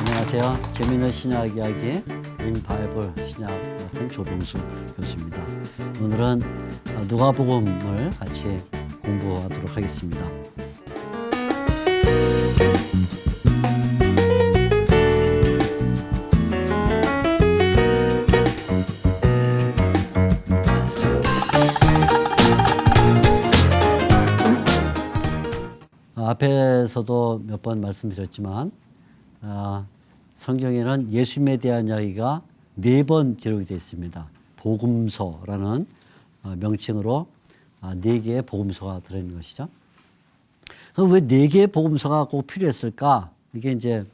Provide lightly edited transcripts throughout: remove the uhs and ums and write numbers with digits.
안녕하세요. 재미있는 신약 이야기 인바이블 신약 같은 조병수 교수입니다. 오늘은 누가복음을 같이 공부하도록 하겠습니다. 앞에서도 몇 번 말씀드렸지만 성경에는 예수님에 대한 이야기가 4번 기록이 되어 있습니다. 복음서라는 명칭으로 4개의 복음서가 들어있는 것이죠. 그럼 왜 4개의 복음서가 꼭 필요했을까? 이게 이제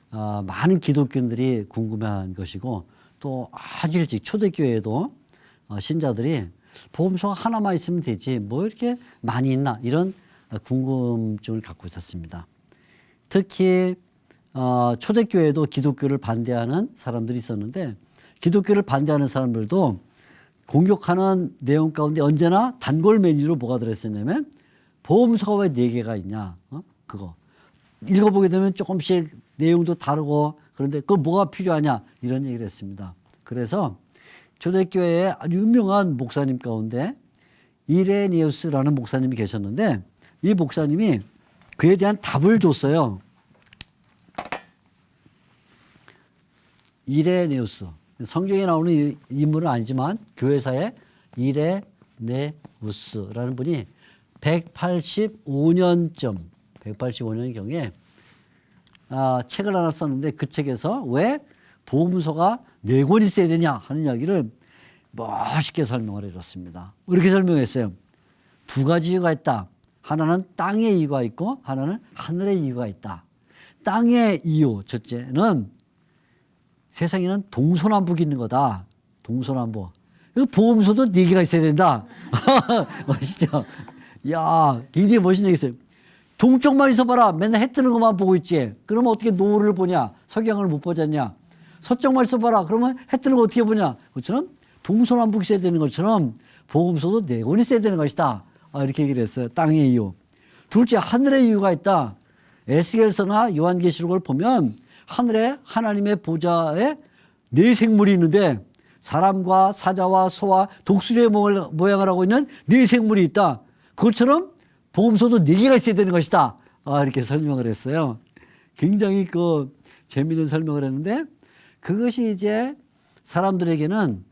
많은 기독교인들이 궁금해한 것이고, 또 아주 일찍 초대교회에도 신자들이 복음서가 하나만 있으면 되지 뭐 이렇게 많이 있나, 이런 궁금증을 갖고 있었습니다. 특히 초대교회도 기독교를 반대하는 사람들이 있었는데, 기독교를 반대하는 사람들도 공격하는 내용 가운데 언제나 단골 메뉴로 뭐가 들어있었냐면 복음서가 왜 4개가 있냐, 그거 읽어보게 되면 조금씩 내용도 다르고, 그런데 그거 뭐가 필요하냐, 이런 얘기를 했습니다. 그래서 초대교회의 아주 유명한 목사님 가운데 이레니우스라는 목사님이 계셨는데, 이 목사님이 그에 대한 답을 줬어요. 이레네우스, 성경에 나오는 인물은 아니지만 교회사의 이레네우스라는 분이 185년의 경에 책을 하나 썼는데, 그 책에서 왜 복음서가 4권 있어야 되냐 하는 이야기를 멋있게 설명을 해줬습니다. 이렇게 설명했어요. 2가지 이유가 있다. 하나는 땅의 이유가 있고 하나는 하늘의 이유가 있다. 땅의 이유 첫째는 세상에는 동서남북이 있는 거다. 동서남북. 복음서도 4개가 있어야 된다. 멋있죠? 야, 굉장히 멋있는 얘기 있어요. 동쪽만 있어봐라. 맨날 해 뜨는 것만 보고 있지. 그러면 어떻게 노을을 보냐? 석양을 못 보잖냐? 서쪽만 있어봐라. 그러면 해 뜨는 거 어떻게 보냐? 그것처럼 동서남북이 있어야 되는 것처럼 복음서도 4권이 있어야 되는 것이다. 이렇게 얘기를 했어요. 땅의 이유. 둘째, 하늘의 이유가 있다. 에스겔서나 요한계시록을 보면 하늘에 하나님의 보좌에 4 생물이 있는데, 사람과 사자와 소와 독수리의 모양을 하고 있는 4 생물이 있다. 그것처럼 복음서도 4개가 있어야 되는 것이다. 이렇게 설명을 했어요. 굉장히 재미있는 설명을 했는데, 그것이 이제 사람들에게는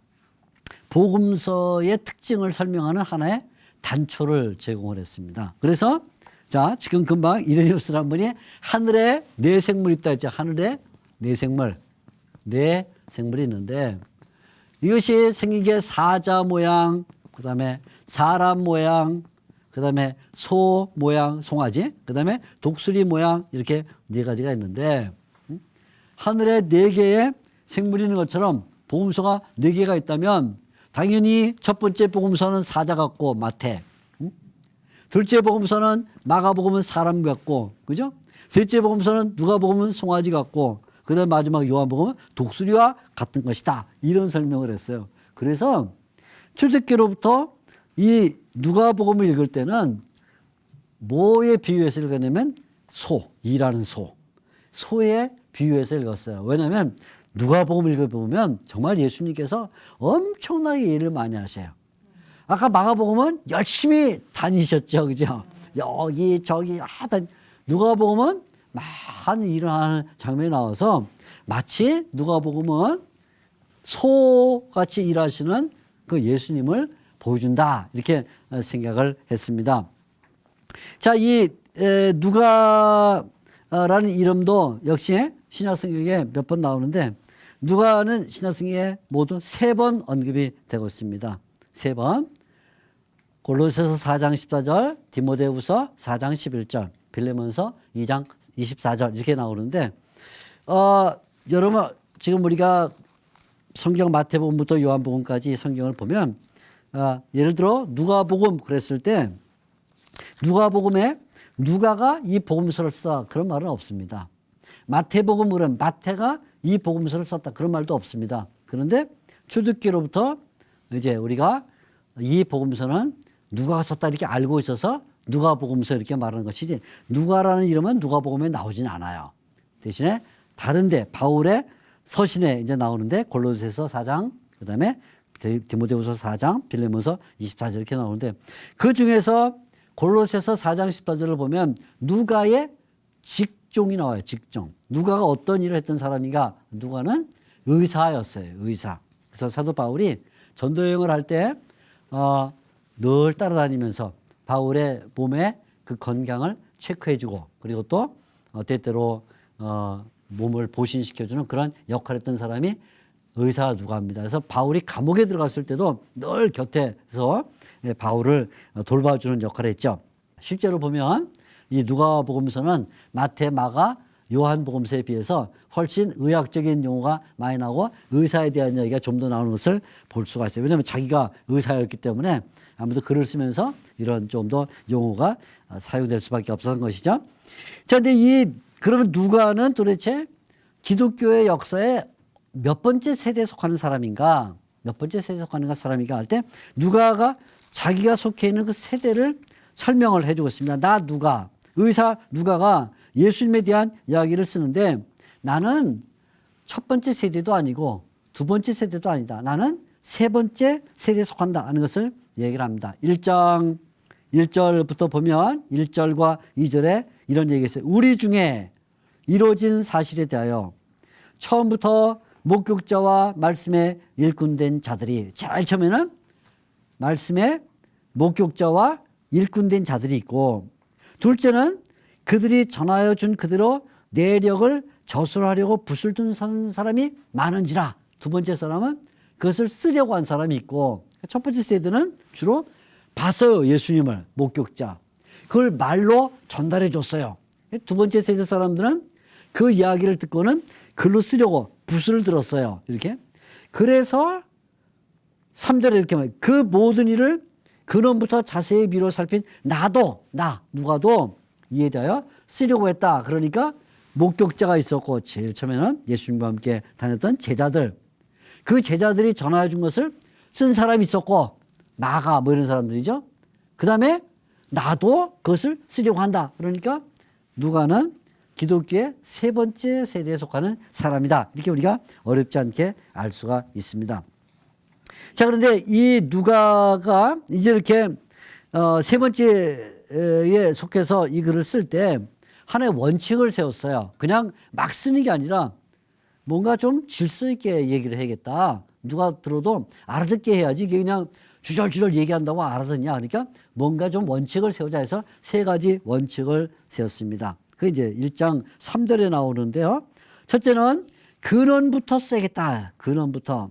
복음서의 특징을 설명하는 하나의 단초를 제공을 했습니다. 그래서 자, 지금 금방 이레니우스라는 분이 하늘에 4 생물이 있다 했죠. 하늘에 4 생물. 4 생물이 있는데, 이것이 생긴 게 사자 모양, 그 다음에 사람 모양, 그 다음에 소 모양, 송아지, 그 다음에 독수리 모양, 이렇게 4가지가 있는데, 하늘에 4개의 생물이 있는 것처럼 복음서가 4개가 있다면 당연히 첫 번째 복음서는 사자 같고 마태, 둘째 복음서는 마가복음은 사람 같고, 그죠? 셋째 복음서는 누가복음은 송아지 같고, 그다음 마지막 요한복음은 독수리와 같은 것이다. 이런 설명을 했어요. 그래서 초대교로부터 이 누가복음을 읽을 때는 뭐에 비유해서 읽었냐면 일하는 소에 비유해서 읽었어요. 왜냐하면 누가복음을 읽어보면 정말 예수님께서 엄청나게 일을 많이 하셔요. 아까 마가복음은 열심히 다니셨죠, 그죠? 여기 저기 하다. 누가복음은 많은 일을 하는 장면이 나와서 마치 누가복음은 소같이 일하시는 그 예수님을 보여준다, 이렇게 생각을 했습니다. 자, 이 누가라는 이름도 역시 신약성경에 몇 번 나오는데, 누가는 신약성경에 모두 3번 언급이 되고 있습니다. 3번. 골로새서 4장 14절, 디모데후서 4장 11절, 빌레몬서 2장 24절 이렇게 나오는데, 여러분 지금 우리가 성경 마태복음부터 요한복음까지 성경을 보면 예를 들어 누가복음 그랬을 때 누가복음에 누가가 이 복음서를 썼다 그런 말은 없습니다. 마태복음은 마태가 이 복음서를 썼다 그런 말도 없습니다. 그런데 초대교로부터 이제 우리가 이 복음서는 누가가 썼다 이렇게 알고 있어서 누가복음서 이렇게 말하는 것이지 누가라는 이름은 누가복음에 나오진 않아요. 대신에 다른데 바울의 서신에 이제 나오는데 골로새서 4장 그다음에 디모데후서 4장 빌레몬서 24절 이렇게 나오는데 그 중에서 골로새서 4장 14절을 보면 누가의 직종이 나와요. 직종. 누가가 어떤 일을 했던 사람인가? 누가는 의사였어요. 의사. 그래서 사도 바울이 전도 여행을 할 때 늘 따라다니면서 바울의 몸에 그 건강을 체크해주고 그리고 또 때때로 몸을 보신시켜주는 그런 역할을 했던 사람이 의사 누가입니다. 그래서 바울이 감옥에 들어갔을 때도 늘 곁에서 바울을 돌봐주는 역할을 했죠. 실제로 보면 이 누가복음서는 마태, 마가, 요한복음서에 비해서 훨씬 의학적인 용어가 많이 나오고 의사에 대한 이야기가 좀 더 나오는 것을 볼 수가 있어요. 왜냐하면 자기가 의사였기 때문에 아무래도 글을 쓰면서 이런 좀 더 용어가 사용될 수밖에 없었던 것이죠. 자, 근데 그러면 누가는 도대체 기독교의 역사에 몇 번째 세대에 속하는 사람인가? 몇 번째 세대에 속하는 사람인가 할 때 누가가 자기가 속해 있는 그 세대를 설명을 해주고 있습니다. 나 누가, 의사 누가가 예수님에 대한 이야기를 쓰는데 나는 첫 번째 세대도 아니고 두 번째 세대도 아니다. 나는 세 번째 세대에 속한다 하는 것을 얘기를 합니다. 1장 1절부터 보면 1절과 2절에 이런 얘기가 있어요. 우리 중에 이루어진 사실에 대하여 처음부터 목격자와 말씀에 일꾼된 자들이 제일 처음에는 말씀에 목격자와 일꾼된 자들이 있고 둘째는 그들이 전하여 준 그대로 내력을 저술하려고 붓을 둔 사람이 많은지라 두 번째 사람은 그것을 쓰려고 한 사람이 있고 첫 번째 세대는 주로 봤어요. 예수님을 목격자. 그걸 말로 전달해 줬어요. 두 번째 세대 사람들은 그 이야기를 듣고는 글로 쓰려고 붓을 들었어요. 이렇게. 그래서 3절에 이렇게 말해요. 그 모든 일을 근원부터 자세히 미뤄 살핀 누가도 이에 대하여 쓰려고 했다. 그러니까 목격자가 있었고 제일 처음에는 예수님과 함께 다녔던 제자들. 그 제자들이 전하여 준 것을 쓴 사람이 있었고 마가 뭐 이런 사람들이죠. 그 다음에 나도 그것을 쓰려고 한다. 그러니까 누가는 기독교의 세 번째 세대에 속하는 사람이다. 이렇게 우리가 어렵지 않게 알 수가 있습니다. 자, 그런데 이 누가가 이제 이렇게 세 번째에 속해서 이 글을 쓸 때 하나의 원칙을 세웠어요. 그냥 막 쓰는 게 아니라 뭔가 좀 질서 있게 얘기를 해야겠다. 누가 들어도 알아듣게 해야지. 이게 그냥 주절주절 얘기한다고 알아듣냐. 그러니까 뭔가 좀 원칙을 세우자 해서 세 가지 원칙을 세웠습니다. 그 이제 1장 3절에 나오는데요. 첫째는 근원부터 써야겠다. 근원부터.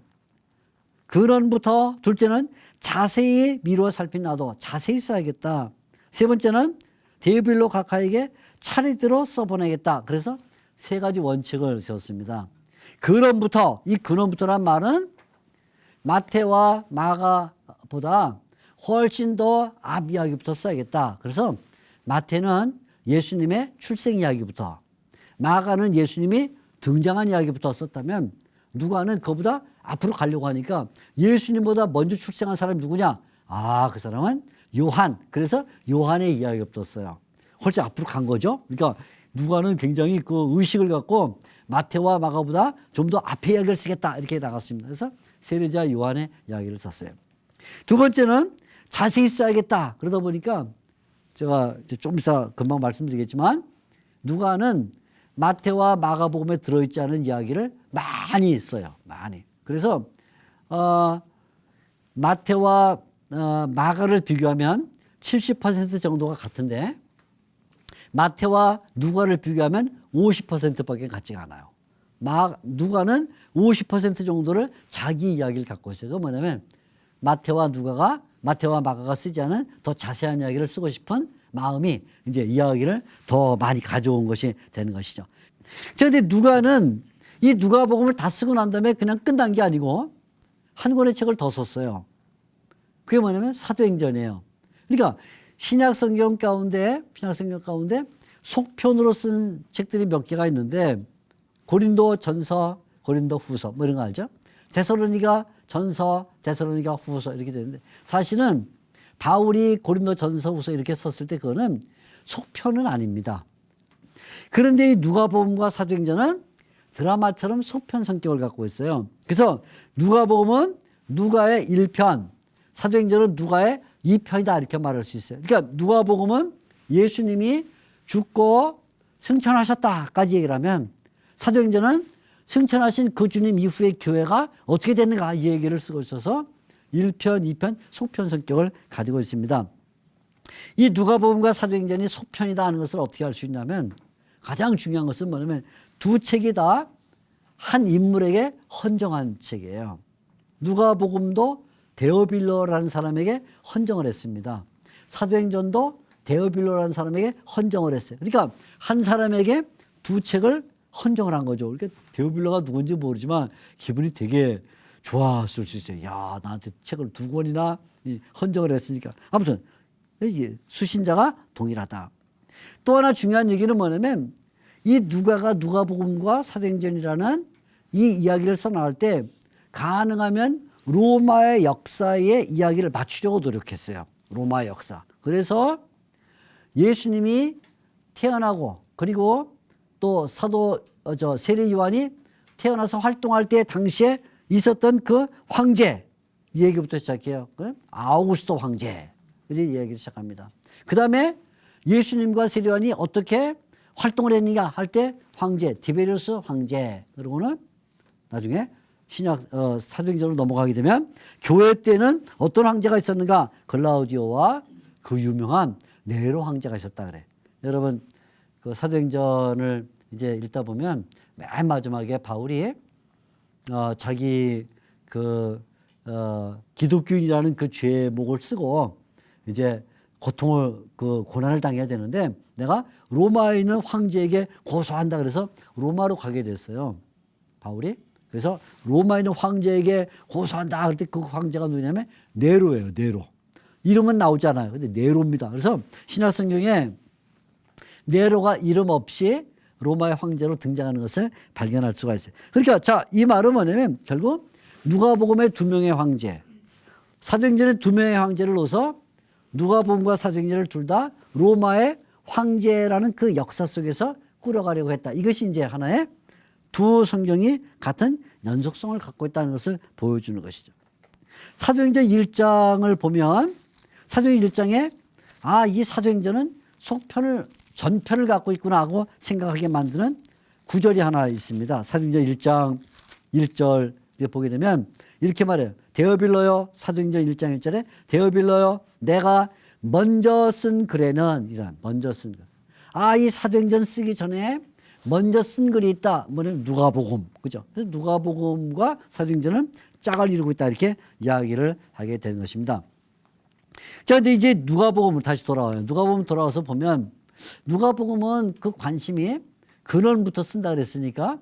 둘째는 자세히 미루어 살핀 나도 자세히 써야겠다. 세 번째는 데이빌로 각하에게 차례대로 써보내겠다. 그래서 세 가지 원칙을 세웠습니다. 이 근원부터란 말은 마태와 마가보다 훨씬 더 앞 이야기부터 써야겠다. 그래서 마태는 예수님의 출생 이야기부터, 마가는 예수님이 등장한 이야기부터 썼다면 누가는 그보다 앞으로 가려고 하니까 예수님보다 먼저 출생한 사람이 누구냐? 그 사람은 요한. 그래서 요한의 이야기부터 써요. 훨씬 앞으로 간 거죠. 그러니까 누가는 굉장히 그 의식을 갖고 마태와 마가보다 좀 더 앞에 이야기를 쓰겠다 이렇게 나갔습니다. 그래서 세례자 요한의 이야기를 썼어요. 두 번째는 자세히 써야겠다. 그러다 보니까 제가 좀 이따 금방 말씀드리겠지만 누가는 마태와 마가복음에 들어있지 않은 이야기를 많이 써요. 많이. 그래서 마태와 마가를 비교하면 70% 정도가 같은데 마태와 누가를 비교하면 50%밖에 같지가 않아요. 누가는 50% 정도를 자기 이야기를 갖고 있어요. 그건 뭐냐면 마태와 마가가 쓰지 않은 더 자세한 이야기를 쓰고 싶은 마음이 이제 이야기를 더 많이 가져온 것이 되는 것이죠. 그런데 누가는 이 누가복음을 다 쓰고 난 다음에 그냥 끝난 게 아니고 한 권의 책을 더 썼어요. 그게 뭐냐면 사도행전이에요. 그러니까 신약성경 가운데 속편으로 쓴 책들이 몇 개가 있는데 고린도 전서, 고린도 후서 뭐 이런 거 알죠? 데살로니가 전서, 데살로니가 후서 이렇게 되는데 사실은 바울이 고린도 전서, 후서 이렇게 썼을 때 그거는 속편은 아닙니다. 그런데 이 누가복음과 사도행전은 드라마처럼 속편 성격을 갖고 있어요. 그래서 누가복음은 누가의 1편, 사도행전은 누가의 2편이다 이렇게 말할 수 있어요. 그러니까 누가복음은 예수님이 죽고 승천하셨다까지 얘기를 하면 사도행전은 승천하신 그 주님 이후의 교회가 어떻게 됐는가 이 얘기를 쓰고 있어서 1편, 2편, 속편 성격을 가지고 있습니다. 이 누가복음과 사도행전이 속편이다 하는 것을 어떻게 알 수 있냐면 가장 중요한 것은 뭐냐면 두 책이 다 한 인물에게 헌정한 책이에요. 누가복음도 데오빌로라는 사람에게 헌정을 했습니다. 사도행전도 데오빌로라는 사람에게 헌정을 했어요. 그러니까 한 사람에게 두 책을 헌정을 한 거죠. 그러니까 데오빌로가 누군지 모르지만 기분이 되게 좋았을 수 있어요. 야, 나한테 책을 두 권이나 헌정을 했으니까. 아무튼 수신자가 동일하다. 또 하나 중요한 얘기는 뭐냐면 이 누가가 누가복음과 사도행전이라는 이 이야기를 써나갈 때 가능하면 로마의 역사의 이야기를 맞추려고 노력했어요. 로마의 역사. 그래서 예수님이 태어나고 그리고 또 세례 요한이 태어나서 활동할 때 당시에 있었던 그 황제 이 얘기부터 시작해요. 아우구스도 황제 이 얘기를 시작합니다. 그 다음에 예수님과 세례 요한이 어떻게 활동을 했는가 할 때 황제 디베리우스 황제 그리고는 나중에 신약 사도행전으로 넘어가게 되면 교회 때는 어떤 황제가 있었는가 글라우디오와 그 유명한 네로 황제가 있었다 그래. 여러분 그 사도행전을 이제 읽다 보면 맨 마지막에 바울이 자기 기독교인이라는 그 죄목을 쓰고 이제 고난을 당해야 되는데 내가 로마에 있는 황제에게 고소한다 그래서 로마로 가게 됐어요. 바울이. 그래서 로마에 있는 황제에게 고소한다. 그때 그 황제가 누구냐면 네로예요. 네로. 이름은 나오지 않아요. 근데 네로입니다. 그래서 신약 성경에 네로가 이름 없이 로마의 황제로 등장하는 것을 발견할 수가 있어요. 그러니까 자, 이 말은 뭐냐면 결국 누가복음의 두 명의 황제, 사도행전의 두 명의 황제를 넣어서 누가복음과 사도행전을 둘 다 로마의 황제라는 그 역사 속에서 꾸려가려고 했다. 이것이 이제 하나의 두 성경이 같은 연속성을 갖고 있다는 것을 보여주는 것이죠. 사도행전 1장을 보면 사도행전 1장에 이 사도행전은 전편을 갖고 있구나 하고 생각하게 만드는 구절이 하나 있습니다. 사도행전 1장 1절에 보게 되면 이렇게 말해요. 데오빌로요. 사도행전 1장 1절에 데오빌로요. 내가 먼저 쓴 글에는 이란 먼저 쓴 글. 이 사도행전 쓰기 전에 먼저 쓴 글이 있다. 뭐냐면 누가복음. 그죠? 그래서 누가복음과 사도행전은 짝을 이루고 있다. 이렇게 이야기를 하게 되는 것입니다. 자, 근데 이제 누가복음을 다시 돌아와요. 누가복음 돌아와서 보면 누가복음은 그 관심이 근원부터 쓴다 그랬으니까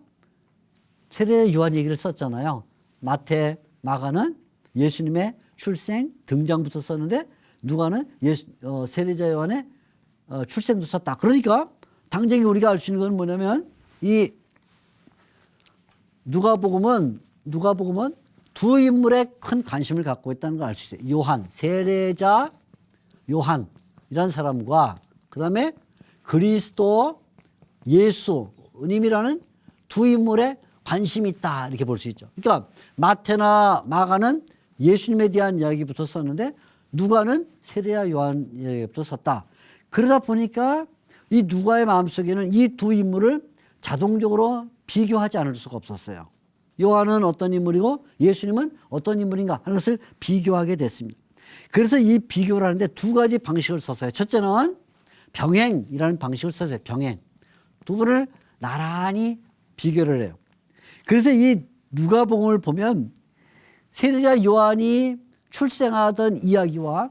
세례 요한 얘기를 썼잖아요. 마태, 마가는 예수님의 출생, 등장부터 썼는데 누가는 세례자 요한의 출생도 썼다. 그러니까 당장에 우리가 알 수 있는 건 뭐냐면 이 누가복음은 두 인물에 큰 관심을 갖고 있다는 걸 알 수 있어요. 요한, 세례자 요한이라는 사람과 그다음에 그리스도 예수님이라는 두 인물에 관심이 있다 이렇게 볼 수 있죠. 그러니까 마태나 마가는 예수님에 대한 이야기부터 썼는데 누가는 세례자 요한 이야기부터 썼다. 그러다 보니까 이 누가의 마음속에는 이 두 인물을 자동적으로 비교하지 않을 수가 없었어요. 요한은 어떤 인물이고 예수님은 어떤 인물인가 하는 것을 비교하게 됐습니다. 그래서 이 비교를 하는데 두 가지 방식을 썼어요. 첫째는 병행이라는 방식을 썼어요. 병행. 두 분을 나란히 비교를 해요. 그래서 이 누가복음을 보면 세례자 요한이 출생하던 이야기와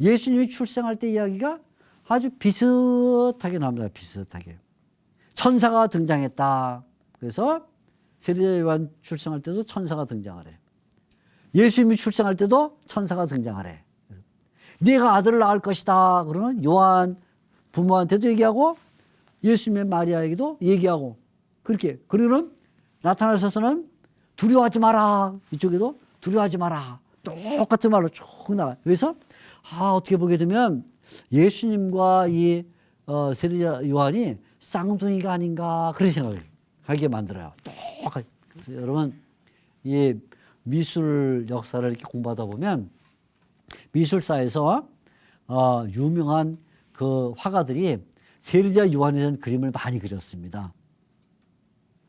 예수님이 출생할 때 이야기가 아주 비슷하게 나옵니다. 비슷하게. 천사가 등장했다. 그래서 세례자 요한 출생할 때도 천사가 등장하래. 예수님이 출생할 때도 천사가 등장하래. 네가 아들을 낳을 것이다. 그러면 요한 부모한테도 얘기하고 예수님의 마리아에게도 얘기하고 그렇게. 그리고는 나타나셔서는 두려워하지 마라. 이쪽에도 두려워하지 마라. 똑같은 말로 쭉 나와요. 그래서 어떻게 보게 되면 예수님과 이 세례자 요한이 쌍둥이가 아닌가 그런 생각을 하게 만들어요. 똑같이. 그래서 여러분 이 미술 역사를 이렇게 공부하다 보면 미술사에서 유명한 그 화가들이 세례자 요한에 대한 그림을 많이 그렸습니다.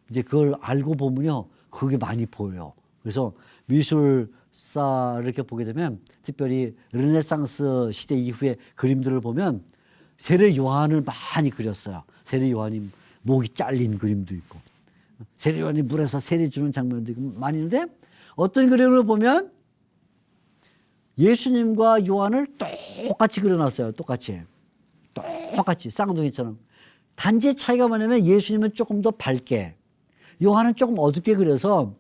이제 그걸 알고 보면요, 그게 많이 보여요. 그래서 미술사를 이렇게 보게 되면 특별히 르네상스 시대 이후의 그림들을 보면 세례 요한을 많이 그렸어요. 세례 요한이 목이 잘린 그림도 있고, 세례 요한이 물에서 세례 주는 장면도 있고 많이 있는데 어떤 그림을 보면 예수님과 요한을 똑같이 그려놨어요. 똑같이 쌍둥이처럼. 단지 차이가 뭐냐면 예수님은 조금 더 밝게, 요한은 조금 어둡게 그려서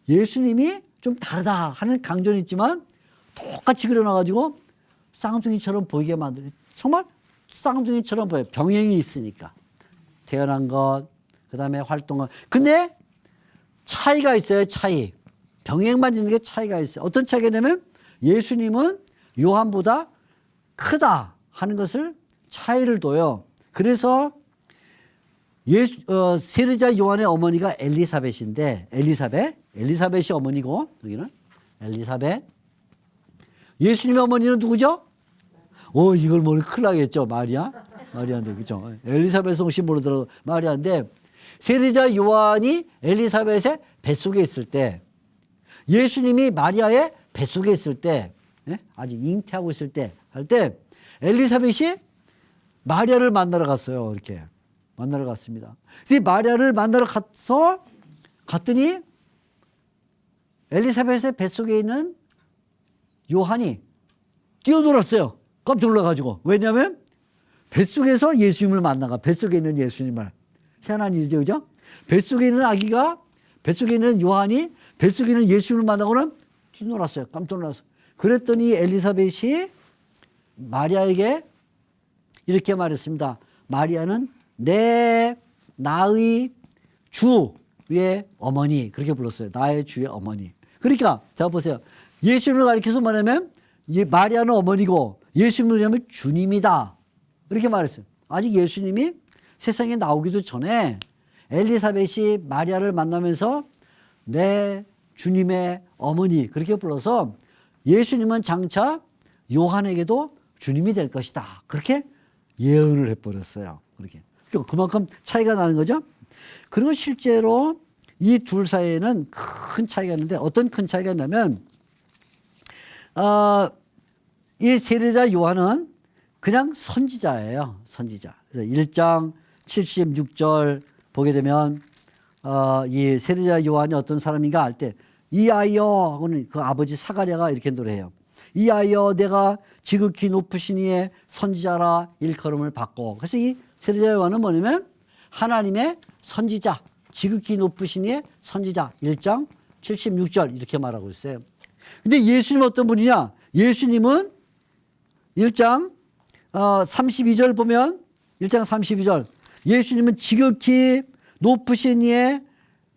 예수님이 좀 다르다 하는 강조는 있지만 똑같이 그려놔가지고 쌍둥이처럼 보이게 만들어요. 정말 쌍둥이처럼 보여요. 병행이 있으니까. 태어난 것, 그 다음에 활동을. 근데 차이가 있어요. 차이. 병행만 있는 게 차이가 있어요. 어떤 차이가 있냐면 예수님은 요한보다 크다 하는 것을 차이를 둬요. 그래서 세례자 요한의 어머니가 엘리사벳인데 엘리사벳이 어머니고 여기는 엘리사벳. 예수님의 어머니는 누구죠? 이걸 모르면 큰일 나겠죠. 마리아인데 그죠? 엘리사벳은 혹시 모르더라도 마리아인데 세례자 요한이 엘리사벳의 뱃속에 있을 때 예수님이 마리아의 뱃속에 있을 때 아직 잉태하고 있을 때 할 때 엘리사벳이 마리아를 만나러 갔어요. 이렇게 만나러 갔습니다. 이 마리아를 만나러 갔더니 엘리사벳의 뱃속에 있는 요한이 뛰어놀았어요. 깜짝 놀라가지고. 왜냐하면 뱃속에서 예수님을 만나가. 뱃속에 있는 예수님을. 희한한 일이죠. 그죠? 뱃속에 있는 아기가, 뱃속에 있는 요한이 뱃속에 있는 예수님을 만나고는 뛰어놀았어요. 깜짝 놀랐어요. 그랬더니 엘리사벳이 마리아에게 이렇게 말했습니다. 마리아는 내 나의 주의 어머니. 그렇게 불렀어요. 나의 주의 어머니. 그러니까 자 보세요. 예수님을 가리켜서 뭐냐면 마리아는 어머니고 예수님을 뭐냐면 주님이다. 이렇게 말했어요. 아직 예수님이 세상에 나오기도 전에 엘리사벳이 마리아를 만나면서 내 주님의 어머니 그렇게 불러서 예수님은 장차 요한에게도 주님이 될 것이다. 그렇게 예언을 해버렸어요. 그렇게. 그만큼 차이가 나는 거죠. 그리고 실제로 이 둘 사이에는 큰 차이가 있는데 어떤 큰 차이가 있냐면 이 세례자 요한은 그냥 선지자예요. 선지자. 그래서 1장 76절 보게 되면 이 세례자 요한이 어떤 사람인가 할 때 이 아이여 하고는 그 아버지 사가랴가 이렇게 노래해요. 이 아이여 내가 지극히 높으신 이의 선지자라 일컬음을 받고. 그래서 이 세례자 요한은 뭐냐면 하나님의 선지자, 지극히 높으신 이의 선지자 1장 76절 이렇게 말하고 있어요. 근데 예수님은 어떤 분이냐? 예수님은 1장 32절 보면 1장 32절 예수님은 지극히 높으신 이의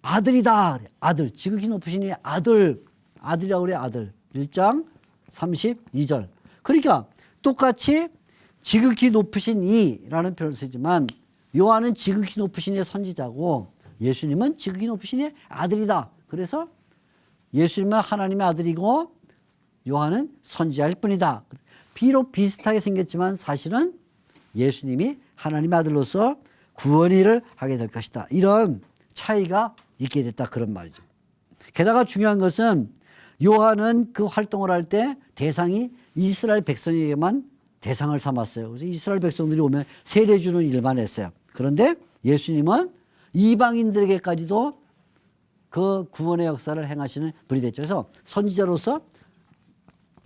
아들이다. 아들. 지극히 높으신 이의 아들이라고 그래. 아들. 1장 32절. 그러니까 똑같이 지극히 높으신 이라는 표현을 쓰지만 요한은 지극히 높으신 이의 선지자고 예수님은 지극히 높으신 이의 아들이다. 그래서 예수님은 하나님의 아들이고 요한은 선지자일 뿐이다. 비록 비슷하게 생겼지만 사실은 예수님이 하나님의 아들로서 구원의 일을 하게 될 것이다. 이런 차이가 있게 됐다. 그런 말이죠. 게다가 중요한 것은 요한은 그 활동을 할 때 대상이 이스라엘 백성에게만 대상을 삼았어요. 그래서 이스라엘 백성들이 오면 세례 주는 일만 했어요. 그런데 예수님은 이방인들에게까지도 그 구원의 역사를 행하시는 분이 됐죠. 그래서 선지자로서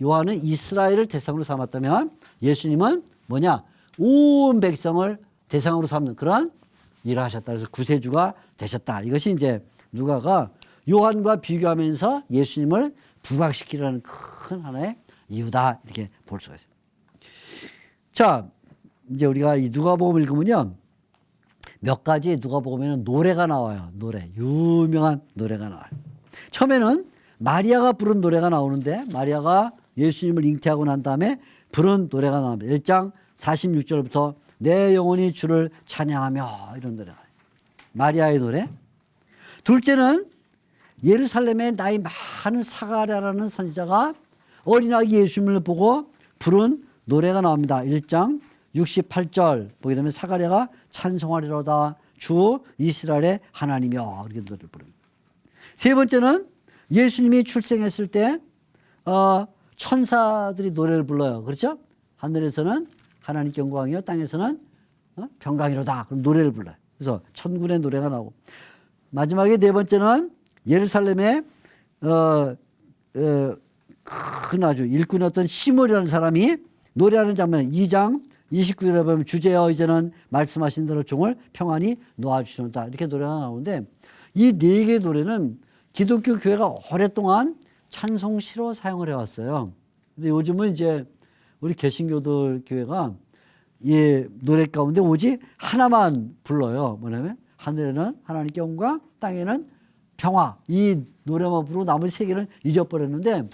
요한은 이스라엘을 대상으로 삼았다면 예수님은 뭐냐? 온 백성을 대상으로 삼는 그런 일을 하셨다. 그래서 구세주가 되셨다. 이것이 이제 누가가 요한과 비교하면서 예수님을 부각시키려는 큰 하나의 이유다 이렇게 볼 수가 있어요. 자, 이제 우리가 이 누가복음 읽으면요 몇 가지 누가복음에는 노래가 나와요. 노래, 유명한 노래가 나와요. 처음에는 마리아가 부른 노래가 나오는데 마리아가 예수님을 잉태하고 난 다음에 부른 노래가 나옵니다. 1장 46절부터 내 영혼이 주를 찬양하며 이런 노래가 나와요. 마리아의 노래. 둘째는 예루살렘에 나이 많은 사가랴라는 선지자가 어린아기 예수님을 보고 부른 노래가 나옵니다. 1장 68절 보게 되면 사가랴가 찬송하리로다 주 이스라엘의 하나님이여 이렇게 노래를 부릅니다. 세 번째는 예수님이 출생했을 때 천사들이 노래를 불러요. 그렇죠? 하늘에서는 하나님께 영광이요 땅에서는 평강이로다. 그럼 노래를 불러요. 그래서 천군의 노래가 나오고 마지막에 네 번째는 예루살렘에 큰 아주 일꾼이었던 시몬이라는 사람이 노래하는 장면 2장 29절에 보면 주제여 이제는 말씀하신 대로 종을 평안히 놓아주시노다 이렇게 노래가 나오는데 이 네 개의 노래는 기독교 교회가 오랫동안 찬송시로 사용을 해왔어요. 근데 요즘은 이제 우리 개신교들 교회가 이 노래 가운데 오직 하나만 불러요. 뭐냐면 하늘에는 하나님께 영광 땅에는 평화 이 노래만 부르고 나머지 세 개는 잊어버렸는데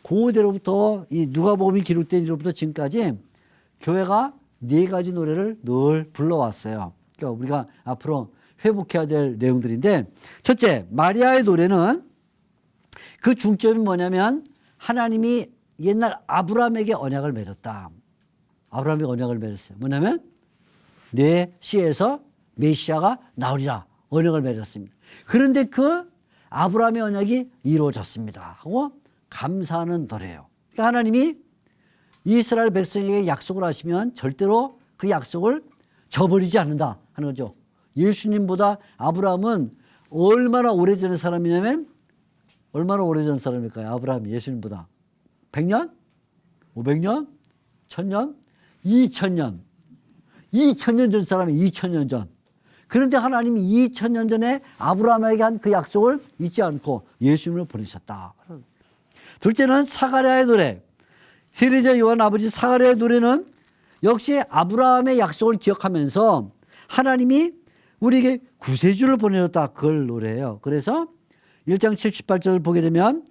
그대로부터 이 누가복음이 기록된 이로부터 지금까지 교회가 네 가지 노래를 늘 불러왔어요. 그러니까 우리가 앞으로 회복해야 될 내용들인데 첫째 마리아의 노래는 그 중점이 뭐냐면 하나님이 옛날 아브라함에게 언약을 맺었다. 아브라함에게 언약을 맺었어요. 뭐냐면 내 씨에서 메시아가 나오리라 언약을 맺었습니다. 그런데 그 아브라함의 언약이 이루어졌습니다 하고 감사하는 노래예요. 그러니까 하나님이 이스라엘 백성에게 약속을 하시면 절대로 그 약속을 저버리지 않는다 하는 거죠. 예수님보다 아브라함은 얼마나 오래전의 사람이냐면 얼마나 오래전 사람일까요? 아브라함이 예수님보다 100년? 500년? 1000년? 2000년. 2000년 전 사람이 2000년 전. 그런데 하나님이 2000년 전에 아브라함에게 한 그 약속을 잊지 않고 예수님을 보내셨다. 둘째는 사가랴의 노래. 세례자 요한 아버지 사가랴의 노래는 역시 아브라함의 약속을 기억하면서 하나님이 우리에게 구세주를 보내셨다. 그걸 노래해요. 그래서 1장 78절을 보게 되면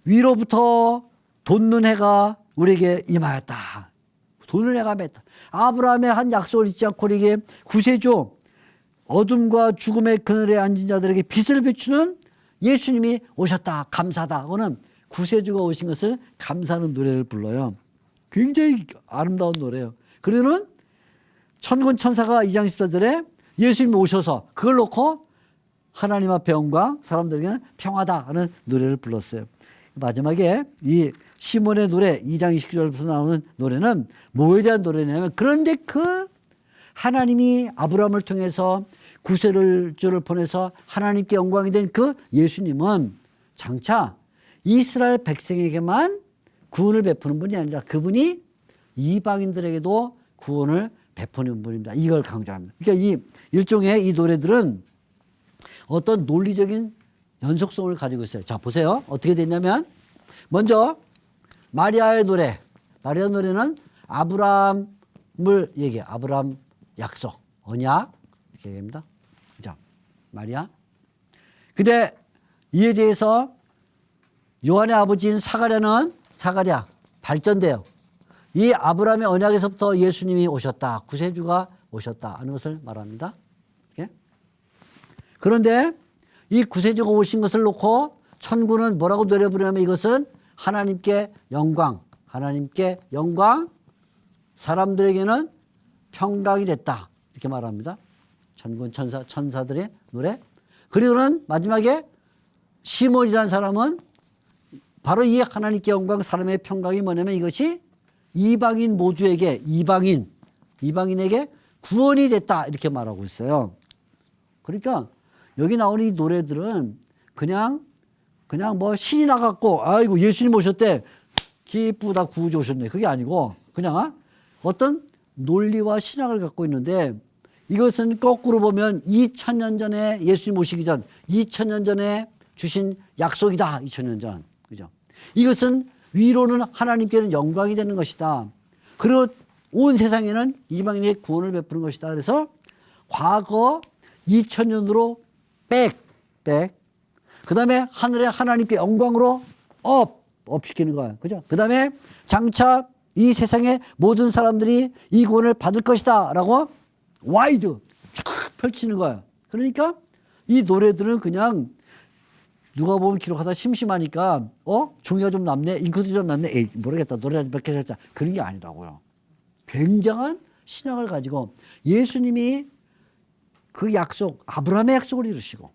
위로부터 돋는 해가 우리에게 임하였다. 돋는 해가 맺다. 아브라함의 한 약속을 잊지 않고 우리에게 구세주 어둠과 죽음의 그늘에 앉은 자들에게 빛을 비추는 예수님이 오셨다. 감사하다. 그거는 구세주가 오신 것을 감사하는 노래를 불러요. 굉장히 아름다운 노래예요. 그리고는 천군 천사가 2장 14절에 예수님이 오셔서 그걸 놓고 하나님 앞에 영광 사람들에게는 평화다 하는 노래를 불렀어요. 마지막에 이 시몬의 노래 2장 29절부터 나오는 노래는 뭐에 대한 노래냐면 그런데 그 하나님이 아브라함을 통해서 구세주를 보내서 하나님께 영광이 된 그 예수님은 장차 이스라엘 백성에게만 구원을 베푸는 분이 아니라 그분이 이방인들에게도 구원을 베푸는 분입니다. 이걸 강조합니다. 그러니까 이 일종의 이 노래들은 어떤 논리적인 연속성을 가지고 있어요. 자, 보세요. 어떻게 됐냐면 먼저 마리아의 노래. 마리아 노래는 아브라함을 얘기해요. 아브라함 약속, 언약 이렇게 얘기합니다. 자, 마리아. 근데 이에 대해서 요한의 아버지인 사가랴 발전돼요. 이 아브라함의 언약에서부터 예수님이 오셨다. 구세주가 오셨다 하는 것을 말합니다. 이렇게. 그런데 이 구세주가 오신 것을 놓고 천군은 뭐라고 노래 부르냐면 이것은 하나님께 영광, 하나님께 영광, 사람들에게는 평강이 됐다. 이렇게 말합니다. 천군 천사들의 노래. 그리고는 마지막에 시몬이라는 사람은 바로 이 하나님께 영광, 사람의 평강이 뭐냐면 이것이 이방인 모두에게 이방인에게 구원이 됐다 이렇게 말하고 있어요. 그러니까 여기 나오는 이 노래들은 그냥 뭐 신이 나갔고 아이고 예수님 오셨대 기쁘다 구주 오셨네 그게 아니고 그냥 어떤 논리와 신학을 갖고 있는데 이것은 거꾸로 보면 2000년 전에 예수님 오시기 전 2000년 전에 주신 약속이다. 2000년 전. 그죠? 이것은 위로는 하나님께는 영광이 되는 것이다. 그리고 온 세상에는 이방인의 구원을 베푸는 것이다. 그래서 과거 2000년으로 백. 그 다음에 하늘에 하나님께 영광으로 업시키는 거야. 그죠? 그 다음에 장차 이 세상의 모든 사람들이 이 구원을 받을 것이다. 라고 와이드 쫙 펼치는 거야. 그러니까 이 노래들은 그냥 누가 보면 기록하다 심심하니까 종이가 좀 남네, 잉크도 좀 남네, 에이, 모르겠다, 노래 몇 개 잘자 그런 게 아니라고요. 굉장한 신앙을 가지고 예수님이 그 약속, 아브라함의 약속을 이루시고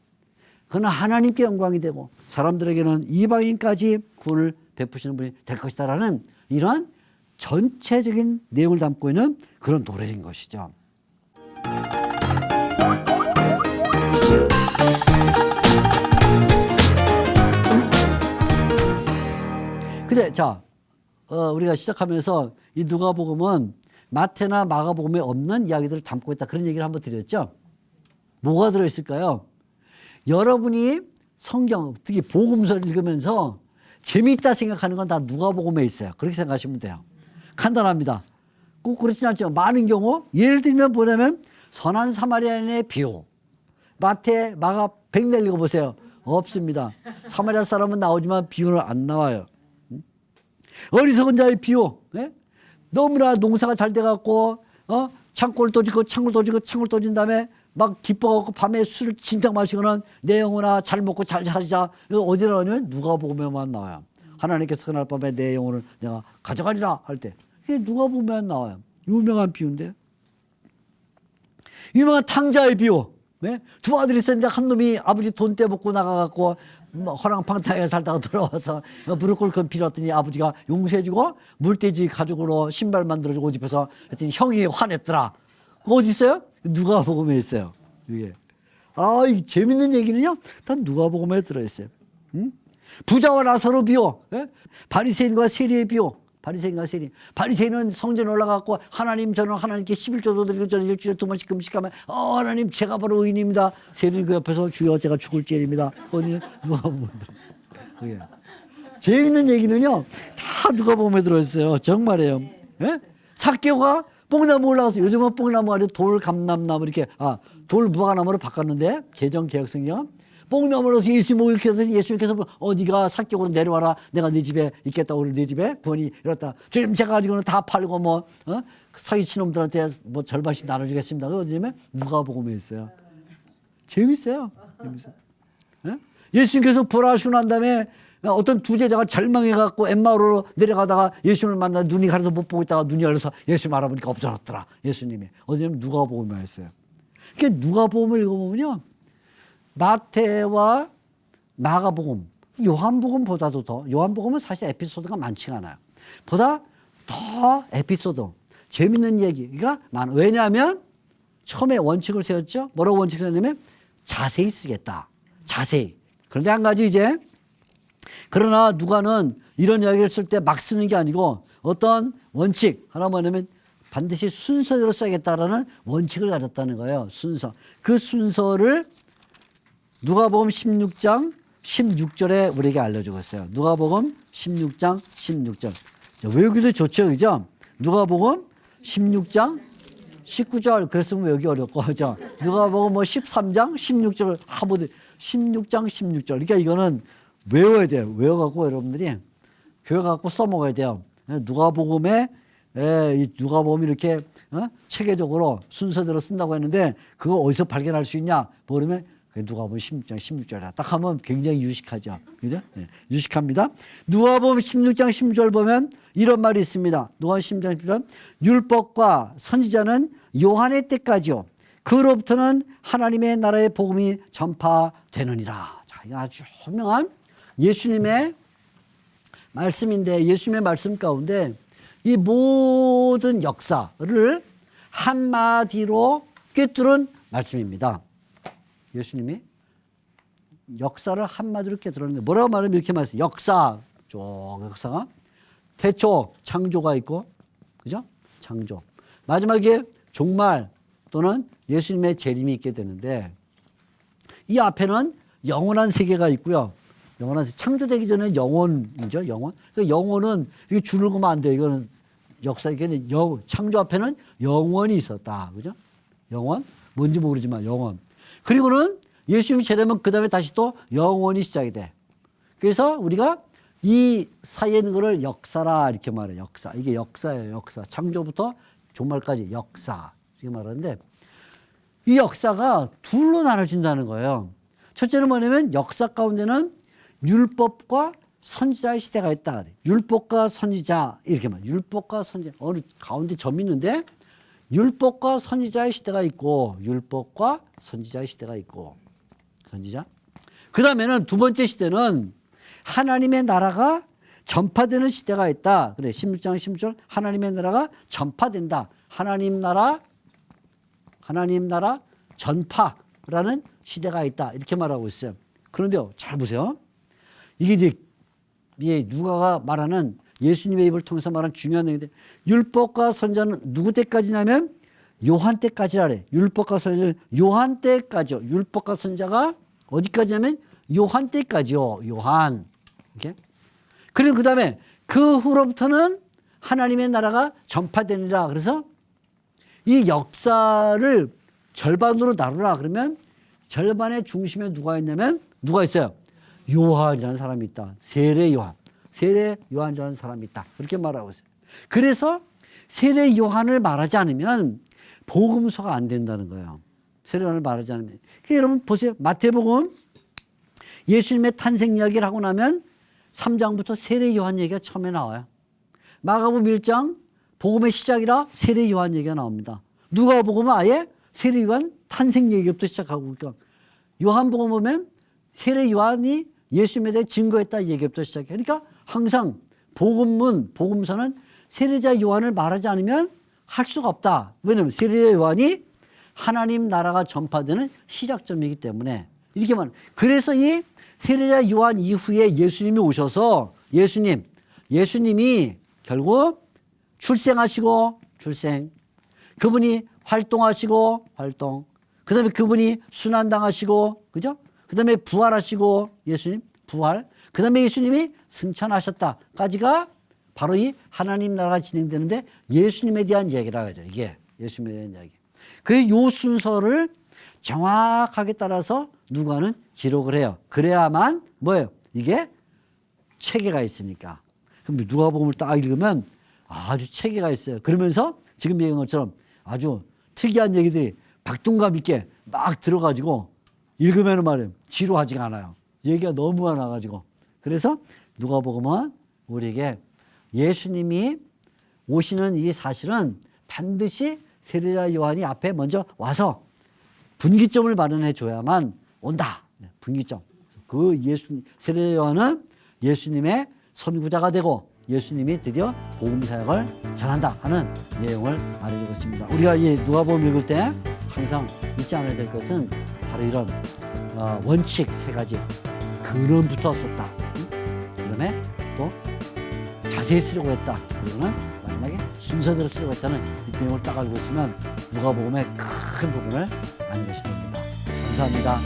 그는 하나님께 영광이 되고 사람들에게는 이방인까지 구원을 베푸시는 분이 될 것이다라는 이러한 전체적인 내용을 담고 있는 그런 노래인 것이죠. 근데 자, 우리가 시작하면서 이 누가복음은 마태나 마가복음에 없는 이야기들을 담고 있다. 그런 얘기를 한번 드렸죠. 뭐가 들어있을까요? 여러분이 성경, 특히 복음서를 읽으면서 재미있다 생각하는 건 다 누가복음에 있어요. 그렇게 생각하시면 돼요. 간단합니다. 꼭 그렇진 않지만 많은 경우 예를 들면 뭐냐면 선한 사마리아인의 비유. 마태, 마가 백날 읽어보세요. 없습니다. 사마리아 사람은 나오지만 비유는 안 나와요. 어리석은 자의 비유. 네? 너무나 농사가 잘 돼갖고 창고를 떠지고 창고를 떠진 다음에 막 기뻐갖고 밤에 술을 진탕 마시고는 내 영혼아 잘 먹고 잘 자자. 어디 나오냐면 누가복음에만 나와요. 하나님께서 그날 밤에 내 영혼을 내가 가져가리라 할 때 그게 누가복음에만 나와요. 유명한 비유인데. 유명한 탕자의 비유. 네? 두 아들이 있었는데 한 놈이 아버지 돈 떼먹고 나가갖고 허랑방탕하게 살다가 돌아와서 무릎 꿇고 빌었더니 아버지가 용서해주고 물돼지 가죽으로 신발 만들어주고 옷 입혀서 했더니 형이 화냈더라. 그거 어디 있어요? 누가복음에 있어요. 이게. 이 재밌는 얘기는요. 다 누가복음에 들어있어요. 부자와 라사로 비유. 예? 바리새인과 세리의 비유. 바리새인과 세리. 바리새인은 성전에 올라가고 하나님 저는 하나님께 11조도 드리고 저는 일주일에 2번씩 금식하면 하나님 제가 바로 의인입니다. 세리는 그 옆에서 주여 제가 죽을지입니다. 어디 누가복음에 들어있어요. 재밌는 얘기는요. 다 누가복음에 들어있어요. 정말이에요. 예? 삭개오가 뽕나무 올라가서 요즘은 뽕나무가 아니라 돌감람나무 이렇게 돌 무화과나무로 바꿨는데 개정개혁성경 뽕나무로서 예수 목을 켜서 예수님께서 네가 삭개오로 내려와라 내가 네 집에 있겠다 오늘 네 집에 구원이 이렇다 주님 제가 가지고는 다 팔고 사기친 놈들한테 절반씩 나눠주겠습니다. 그 어디냐면 누가복음에 있어요. 재밌어요. 예? 예수님께서 부활하시고 난 다음에 어떤 두 제자가 절망해갖고 엠마오로 내려가다가 예수님을 만나 눈이 가려서 못 보고 있다가 눈이 열려서 예수님 알아보니까 없어졌더라. 예수님이. 어디냐면 누가복음에 있어요. 그러니까 누가복음을 읽어보면요. 마태와 마가복음, 요한복음보다도 더, 요한복음은 사실 에피소드가 많지가 않아요. 보다 더 에피소드, 재밌는 얘기가 많아요. 왜냐하면 처음에 원칙을 세웠죠. 뭐라고 원칙을 세웠냐면 자세히 쓰겠다. 자세히. 그런데 한 가지 이제 그러나 누가는 이런 이야기를 쓸 때 막 쓰는 게 아니고 어떤 원칙 하나 뭐냐면 반드시 순서대로 써야겠다라는 원칙을 가졌다는 거예요. 순서. 그 순서를 누가복음 16장 16절에 우리에게 알려주고 있어요. 누가복음 16장 16절. 외우기도 좋죠. 그죠? 누가복음 16장 19절. 그랬으면 외우기 어렵고. 그죠? 누가복음 13장 16절. 16장 16절. 그러니까 이거는 외워야 돼요. 외워갖고 여러분들이 교회 갖고 써먹어야 돼요. 누가복음에 이 누가복음이 이렇게 체계적으로 순서대로 쓴다고 했는데 그거 어디서 발견할 수 있냐? 모르면 누가복음 16장 16절이라 딱 하면 굉장히 유식하죠. 그죠? 네, 유식합니다. 누가복음 16장 16절 보면 이런 말이 있습니다. 누가복음 16장 16절 율법과 선지자는 요한의 때까지요. 그로부터는 하나님의 나라의 복음이 전파되느니라. 자, 이거 아주 유명한 예수님의 말씀인데 예수님의 말씀 가운데 이 모든 역사를 한마디로 꿰뚫은 말씀입니다. 예수님이 역사를 한마디로 꿰뚫었는데 뭐라고 말하면 이렇게 말했어요. 역사가 태초 창조가 있고 그죠? 창조. 마지막에 종말 또는 예수님의 재림이 있게 되는데 이 앞에는 영원한 세계가 있고요. 영원한 세계. 창조되기 전에 영원이죠. 영원. 그 영원은 이게 줄을 그으면 안 돼. 이거는 역사 이게 창조 앞에는 영원이 있었다. 그죠? 영원? 뭔지 모르지만 영원. 그리고는 예수님이 제되면 그다음에 다시 또 영원이 시작이 돼. 그래서 우리가 이 사이에 있는 거를 역사라 이렇게 말해요. 역사. 이게 역사예요. 역사. 창조부터 종말까지 역사. 이렇게 말하는데 이 역사가 둘로 나눠진다는 거예요. 첫째는 뭐냐면 역사 가운데는 율법과 선지자의 시대가 있다. 율법과 선지자 이렇게 말. 율법과 선지자 어느 가운데 점이 있는데 율법과 선지자의 시대가 있고 율법과 선지자의 시대가 있고 선지자. 그다음에는 두 번째 시대는 하나님의 나라가 전파되는 시대가 있다. 그래 16장 16절 하나님의 나라가 전파된다. 하나님 나라 전파라는 시대가 있다. 이렇게 말하고 있어요. 그런데요, 잘 보세요. 이게 이제 누가가 말하는 예수님의 입을 통해서 말하는 중요한 내용인데 율법과 선지자는 누구 때까지냐면 요한 때까지라래. 율법과 선지자는 요한 때까지요. 율법과 선지자가 어디까지냐면 요한 때까지요. 요한. 이렇게. 그리고 그다음에 그 후로부터는 하나님의 나라가 전파되니라. 그래서 이 역사를 절반으로 나누라 그러면 절반의 중심에 누가 있냐면 누가 있어요? 요한이라는 사람이 있다. 세례 요한이라는 사람이 있다. 그렇게 말하고 있어요. 그래서 세례 요한을 말하지 않으면 복음서가 안 된다는 거예요. 세례 요한을 말하지 않으면. 그러니까 여러분 보세요. 마태복음 예수님의 탄생 이야기를 하고 나면 3장부터 세례 요한 얘기가 처음에 나와요. 마가복음 1장 복음의 시작이라 세례 요한 얘기가 나옵니다. 누가복음은 아예 세례 요한 탄생 얘기부터 시작하고 그러니까 요한복음 보면 세례 요한이 예수님에 대해 증거했다 얘기부터 시작해. 그러니까 항상 복음서는 세례자 요한을 말하지 않으면 할 수가 없다. 왜냐하면 세례자 요한이 하나님 나라가 전파되는 시작점이기 때문에 이렇게 말. 그래서 이 세례자 요한 이후에 예수님이 오셔서 예수님이 결국 출생하시고 출생. 그분이 활동하시고 활동. 그다음에 그분이 순환당하시고 그죠? 그다음에 부활하시고 예수님 부활. 그다음에 예수님이 승천하셨다까지가 바로 이 하나님 나라가 진행되는데 예수님에 대한 얘기라고 하죠. 이게 예수님에 대한 이야기. 그 요 순서를 정확하게 따라서 누가는 기록을 해요. 그래야만 뭐예요? 이게 체계가 있으니까. 그럼 누가복음을 딱 읽으면 아주 체계가 있어요. 그러면서 지금 얘기한 것처럼 아주 특이한 얘기들이 박동감 있게 막 들어가지고 읽으면 말이에요. 지루하지가 않아요. 얘기가 너무 많아가지고. 그래서 누가복음은 우리에게 예수님이 오시는 이 사실은 반드시 세례자 요한이 앞에 먼저 와서 분기점을 마련해 줘야만 온다. 분기점. 그 세례자 요한은 예수님의 선구자가 되고 예수님이 드디어 복음 사역을 전한다 하는 내용을 말해주고 있습니다. 우리가 이 누가복음 읽을 때 항상 잊지 않아야 될 것은 바로 이런 원칙 세 가지. 근원부터 썼다. 그다음에 또 자세히 쓰려고 했다. 그리고는 마지막에 순서대로 쓰려고 했다는 이 내용을 딱 알고 있으면 누가복음의 큰 부분을 아는 것이 됩니다. 감사합니다.